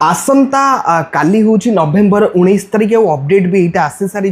आसंता काली हूँ नवेम्बर 19 तारिख और अपडेट भी यहाँ आसी सारी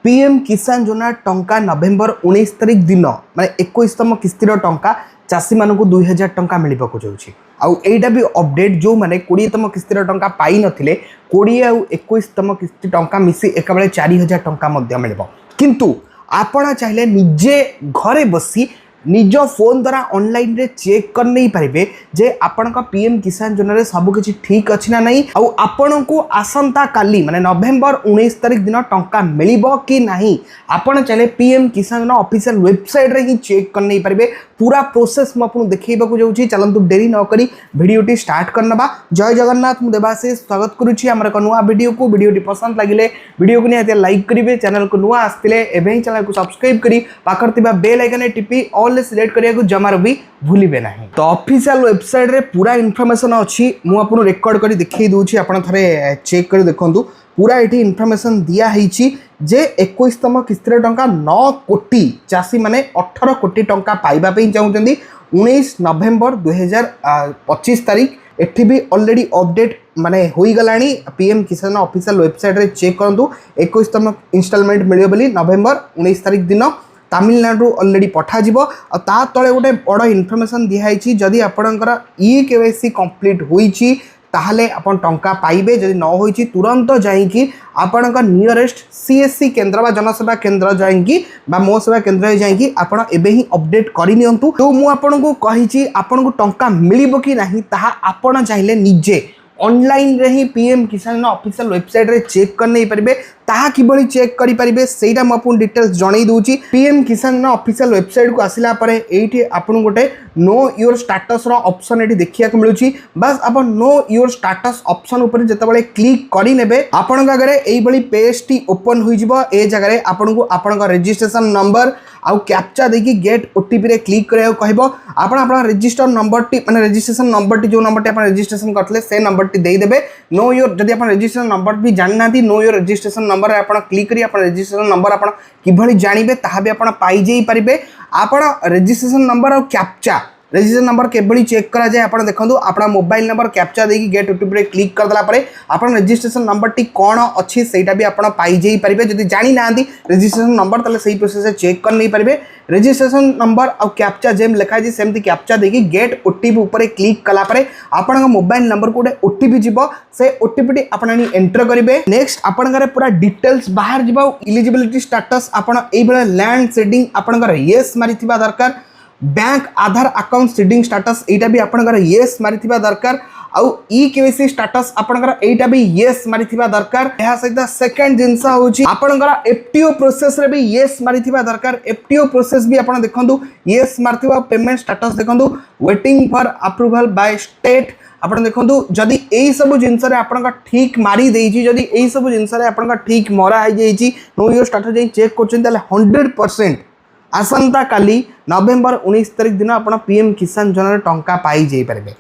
पीएम किसान योजना टंका नवेम्बर 19 तारिख दिन माने 21तम किस्तिर टंका चाषी मानक 2000 टंका मिलवा जाऊँगी आईटा भी अपडेट जो मैंने 20तम किस्तिर टंका पाई नथिले 20 और 21तम किस्ती टंका मिसी एक बेले 4000 टंका मिल किंतु आपण चाहिए निजे घरे बसी निज फोन द्वारा ऑनलाइन रे चेक कर नहीं पारे जे आपण का पीएम किसान योजना रे सब किछि ठीक अछि ना नहीं आउ आपण को आसंता काली माने नवेम्बर 19 तारिख दिन टंका मिलिबो कि नहीं आपण चले पीएम किसान योजना ऑफिशियल वेबसाइट रे ही चेक कर नहीं पारे पूरा प्रोसेस मु आपन देखैबा को जाउछि चलंतु देरी न करी वीडियोटी स्टार्ट करनबा। जय जगन्नाथ मु देवाशीष स्वागत करूछि हमर को नुवा वीडियोटी पसंद लागिले वीडियो को निहाते लाइक करिवे चैनल को नुवा आस्तिले एबे चैनल को सब्सक्राइब करी पाखर तिबा बेल आइकन टिपी ऑल सिलेक्ट करिया को जमार भी भूलिबे नाही। तो ऑफिशियल वेबसाइट रे पूरा इन्फॉर्मेशन अछि मु आपन रिकॉर्ड करी देखै दोछि आपण थरे चेक करी देखंतु पूरा एठी इन्फॉर्मेशन दिया हिची जे 21तम किस्तिर टंका 9 कोटी चाषी माने 18 कोटी टंका पाइबा पे चाहउचंदी 19 नवेम्बर 2025 तारिख एठी भी ऑलरेडी अपडेट माने होई गलानी पीएम किसान ऑफिशियल वेबसाइट रे चेक करंतु 21तम इंस्टॉलमेंट मिलियो बोली नवेम्बर 19 तारिख दिन तमिलनाडु ऑलरेडी पठा जिवो और ता तळे गोटे बड़ इन्फॉर्मेशन दिया हिची जदी आपणकर ई केवाईसी कंप्लीट होईची ताहले आपण टंका पाइबे जदि न होईची तुरंत जाईकी आपणक नियरेस्ट सीएससी केंद्र बा जनसेवा केंद्र जाईकी बा मो सेवा केंद्र जाईकी आपण एबे ही अपडेट करि नियंतु। तो मु आपणको कहिची आपणको टंका मिलिबो कि नाही ताहा आपण चाहिले निजे ऑनलाइन रे ही पीएम किसान ऑफिशियल वेबसाइट रे चेक कर नहीं पारिबे ताहा किबळी चेक करि पारिबे सेटा म आपन डिटेल्स जणै दोउची। पीएम किसान ऑफिशियल वेबसाइट को आसिला परे एठी आपन गोटे नो योर स्टेटस रो ऑप्शन एठी देखिया को मिलुची बस आपन नो योर स्टेटस ऑप्शन ऊपर जतबळे क्लिक करि नेबे आपन गागरे एई बळी पेज टी ओपन होई जिवो ए जगह रे आपन को आपन का रजिस्ट्रेशन नंबर आउ कैप्चा देकी गेट ओटीपी रे क्लिक करिया कहबो आपन आपन रजिस्टर नंबर टी माने रजिस्ट्रेशन नंबर टी जो नंबर टी आपन रजिस्ट्रेशन करथले से नंबर टी देई देबे। नो योर जदी आपन रजिस्ट्रेशन नंबर भी जाननाती नो योर रजिस्ट्रेशन नंबर रे आपन क्लिक करी आपन रजिस्ट्रेशन नंबर आपन किभली जानिबे ताहा भी आपन पाई जेई परिबे। आपन रजिस्ट्रेशन नंबर और कैप्चा रजिस्ट्रेशन नंबर केबली चेक करा जाए आपन देखंतु आपन मोबाइल नंबर कैप्चा देकी गेट ओटीपी रे क्लिक कर दला परे आपन रजिस्ट्रेशन नंबर टी कोन अछि सेटा भी आपन पाई जेई परिबे। जदी जानि नांती रजिस्ट्रेशन नंबर तले सही प्रोसेस से चेक कर नहीं परिबे। रजिस्ट्रेशन नंबर और कैप्चा जेम लिखा जे सेमती कैप्चा देकी गेट ओटीपी ऊपर क्लिक कला परे आपन मोबाइल नंबर को ओटीपी जिवो से ओटीपी टी आपन एंटर करिवे। नेक्स्ट आपन घरे पूरा डिटेल्स बाहर जिवो एलिजिबिलिटी स्टेटस आपन एई बेले लैंड सीडिंग आपन घरे यस मारिथिबा दरकार बैंक आधार अकाउंट सीडिंग स्टेटस एटा भी आपन घरे यस मारिथिबा दरकार आउ ई केवाईसी स्टेटस आपन घरे एटा भी यस मारिथिबा दरकार। एहा सहित सेकंड जिंस होची आपन घरे एफटीओ प्रोसेस रे भी यस मारिथिबा दरकार। एफटीओ प्रोसेस भी आपन देखंतु यस मारथिबा पेमेंट स्टेटस देखंतु waiting for approval by state आपन देखंतु जदी एई सब जिंस रे आपन का ठीक मारी देइची जदी एई सब जिंस रे आपन का ठीक मरा आइ जाइची नो योर स्टेटस जे चेक करछन ताले 100% आसंता काली नवेम्बर 19 तारिख दिन आप पीएम किसान योजना टंका पाई जाई पारे।